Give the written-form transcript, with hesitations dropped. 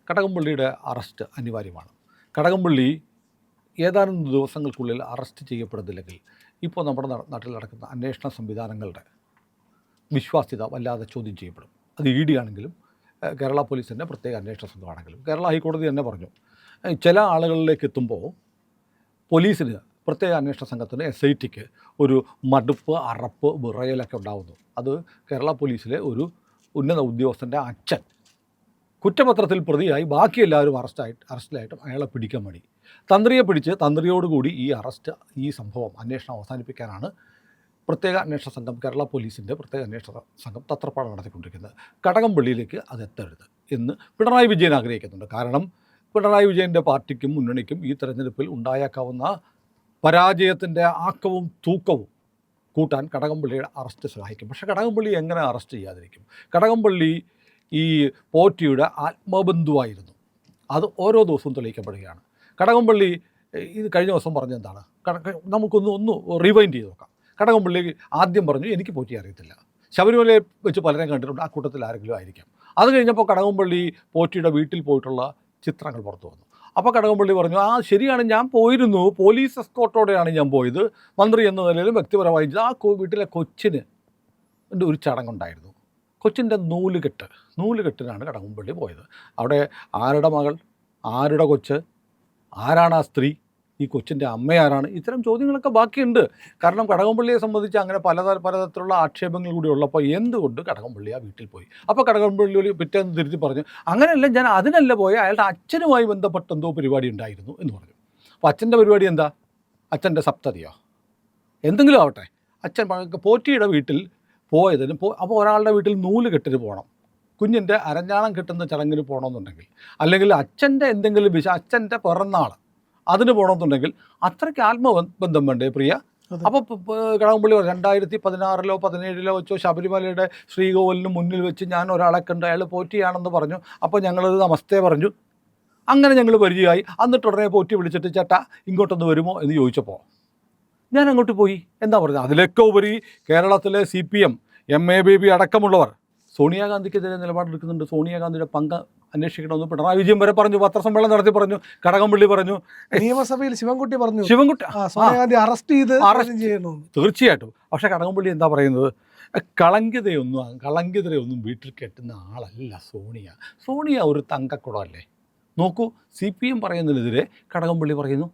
കടകംപള്ളിയുടെ arrest അനിവാര്യമാണ്. കടകംപള്ളി ഏതാനും ദിവസങ്ങൾക്കുള്ളിൽ അറസ്റ്റ് ചെയ്യപ്പെടുന്നില്ലെങ്കിൽ ഇപ്പോൾ നമ്മുടെ നാട്ടിൽ നടക്കുന്ന അന്വേഷണ സംവിധാനങ്ങളുടെ വിശ്വാസ്യത വല്ലാതെ ചോദ്യം ചെയ്യപ്പെടും. അത് ഇ ഡി ആണെങ്കിലും കേരള പോലീസിൻ്റെ പ്രത്യേക അന്വേഷണ സംഘമാണെങ്കിലും. കേരള ഹൈക്കോടതി തന്നെ പറഞ്ഞു, ചില ആളുകളിലേക്ക് എത്തുമ്പോൾ പോലീസിന് പ്രത്യേക അന്വേഷണ സംഘത്തിന് SITക്ക് ഒരു മടുപ്പ്, അറപ്പ്, വിറയലൊക്കെ ഉണ്ടാകുന്നു. അത് കേരള പോലീസിലെ ഒരു ഉന്നത ഉദ്യോഗസ്ഥൻ്റെ അച്ഛൻ കുറ്റപത്രത്തിൽ പ്രതിയായി ബാക്കി എല്ലാവരും അറസ്റ്റിലായിട്ടും അയാളെ പിടിക്കാൻ മടി. തന്ത്രിയെ പിടിച്ച് തന്ത്രിയോടുകൂടി ഈ സംഭവം അന്വേഷണം അവസാനിപ്പിക്കാനാണ് പ്രത്യേക അന്വേഷണ സംഘം, കേരള പോലീസിൻ്റെ പ്രത്യേക അന്വേഷണ സംഘം തത്രപ്പാട് നടത്തിക്കൊണ്ടിരിക്കുന്നത്. കടകംപള്ളിയിലേക്ക് അതെത്തരുത് എന്ന് പിണറായി വിജയൻ ആഗ്രഹിക്കുന്നുണ്ട്. കാരണം പിണറായി വിജയൻ്റെ പാർട്ടിക്കും മുന്നണിക്കും ഈ തെരഞ്ഞെടുപ്പിൽ ഉണ്ടായേക്കാവുന്ന പരാജയത്തിൻ്റെ ആക്കവും തൂക്കവും കൂട്ടാൻ കടകംപള്ളിയുടെ അറസ്റ്റ് സഹായിക്കും. പക്ഷേ കടകംപള്ളി എങ്ങനെ അറസ്റ്റ് ചെയ്യാതിരിക്കും? കടകംപള്ളി ഈ പോറ്റിയുടെ ആത്മബന്ധുവായിരുന്നു. അത് ഓരോ ദിവസവും തെളിയിക്കപ്പെടുകയാണ്. കടകംപള്ളി ഇത് കഴിഞ്ഞ ദിവസം പറഞ്ഞെന്താണ്? നമുക്കൊന്ന് റിവൈൻഡ് ചെയ്ത് നോക്കാം. കടകംപള്ളി ആദ്യം പറഞ്ഞു, എനിക്ക് പോറ്റി അറിയത്തില്ല. ശബരിമലയെ വെച്ച് പലരെയും കണ്ടിട്ടുണ്ട്, ആ കൂട്ടത്തിൽ ആരെങ്കിലും ആയിരിക്കാം. അത് കഴിഞ്ഞപ്പോൾ കടകംപള്ളി പോറ്റിയുടെ വീട്ടിൽ പോയിട്ടുള്ള ചിത്രങ്ങൾ പുറത്തു വന്നു. അപ്പോൾ കടകംപള്ളി പറഞ്ഞു, ആ ശരിയാണ്, ഞാൻ പോയിരുന്നു, പോലീസ് എസ്കോർട്ടോടെയാണ് ഞാൻ പോയത്, മന്ത്രി എന്ന നിലയിലും വ്യക്തിപരമായി. ആ വീട്ടിലെ കൊച്ചിന് ഒരു ചടങ്ങുണ്ടായിരുന്നു. കൊച്ചിൻ്റെ നൂലുകെട്ടിനാണ് കടകംപള്ളി പോയത്. അവിടെ ആരുടെ മകൾ, ആരുടെ കൊച്ച്, ആരാണ് ആ സ്ത്രീ, ഈ കൊച്ചിൻ്റെ അമ്മയാരാണ്? ഇത്തരം ചോദ്യങ്ങളൊക്കെ ബാക്കിയുണ്ട്. കാരണം കടകംപള്ളിയെ സംബന്ധിച്ച് അങ്ങനെ പലതരത്തിലുള്ള ആക്ഷേപങ്ങൾ കൂടി ഉള്ളപ്പോൾ എന്തുകൊണ്ട് കടകംപള്ളി ആ വീട്ടിൽ പോയി? അപ്പോൾ കടകംപള്ളി പിറ്റേന്ന് തിരുത്തി പറഞ്ഞു, അങ്ങനെയല്ല, ഞാൻ അതിനല്ല പോയ, അയാളുടെ അച്ഛനുമായി ബന്ധപ്പെട്ട എന്തോ പരിപാടി ഉണ്ടായിരുന്നു എന്ന് പറഞ്ഞു. അപ്പോൾ അച്ഛൻ്റെ പരിപാടി എന്താ? അച്ഛൻ്റെ സപ്തതിയോ എന്തെങ്കിലും ആവട്ടെ, അച്ഛൻ പോറ്റിയുടെ വീട്ടിൽ പോയതിന് അപ്പോൾ ഒരാളുടെ വീട്ടിൽ നൂലുകെട്ടിന് പോകണം, കുഞ്ഞിൻ്റെ അരഞ്ഞാണം കെട്ടുന്ന ചടങ്ങിന് പോകണമെന്നുണ്ടെങ്കിൽ, അല്ലെങ്കിൽ അച്ഛൻ്റെ എന്തെങ്കിലും അച്ഛൻ്റെ പിറന്നാൾ അതിന് പോകണമെന്നുണ്ടെങ്കിൽ അത്രയ്ക്ക് ആത്മബന്ധം വേണ്ടേ പ്രിയ? അപ്പോൾ കടകംപള്ളി 2016-ലോ 2017-ലോ വെച്ചോ ശബരിമലയുടെ ശ്രീകോവിലിന് മുന്നിൽ വെച്ച് ഞാൻ ഒരാളെ കണ്ട്, അയാൾ പോറ്റിയാണെന്ന് പറഞ്ഞു. അപ്പോൾ ഞങ്ങളത് നമസ്തേ പറഞ്ഞു. അങ്ങനെ ഞങ്ങൾ പരിചയമായി. എന്നിട്ട് ഉടനെ പോറ്റി വിളിച്ചിട്ട്, ചേട്ടാ ഇങ്ങോട്ടൊന്ന് വരുമോ എന്ന് ചോദിച്ചപ്പോൾ ഞാൻ അങ്ങോട്ട് പോയി. എന്താ പറഞ്ഞത്? അതിലൊക്കെ ഉപരി കേരളത്തിലെ CPM, MA ബേബി അടക്കമുള്ളവർ സോണിയാഗാന്ധിക്കെതിരെ നിലപാടെടുക്കുന്നുണ്ട്. സോണിയാഗാന്ധിയുടെ പങ്ക് അന്വേഷിക്കണമെന്ന് പിണറായി വിജയൻ വരെ പറഞ്ഞു, പത്രസമ്മേളനം നടത്തി പറഞ്ഞു, കടകംപള്ളി പറഞ്ഞു, നിയമസഭയിൽ ശിവൻകുട്ടി പറഞ്ഞു, സോണിയാഗാന്ധി അറസ്റ്റ് ചെയ്യണം. തീർച്ചയായിട്ടും. പക്ഷേ കടകംപള്ളി എന്താ പറയുന്നത്? കളങ്കിതരെയൊന്നും വീട്ടിൽ കെട്ടുന്ന ആളല്ല സോണിയ ഒരു തങ്കക്കുടമല്ലേ. നോക്കൂ, CPM പറയുന്നതിനെതിരെ കടകംപള്ളി പറയുന്നു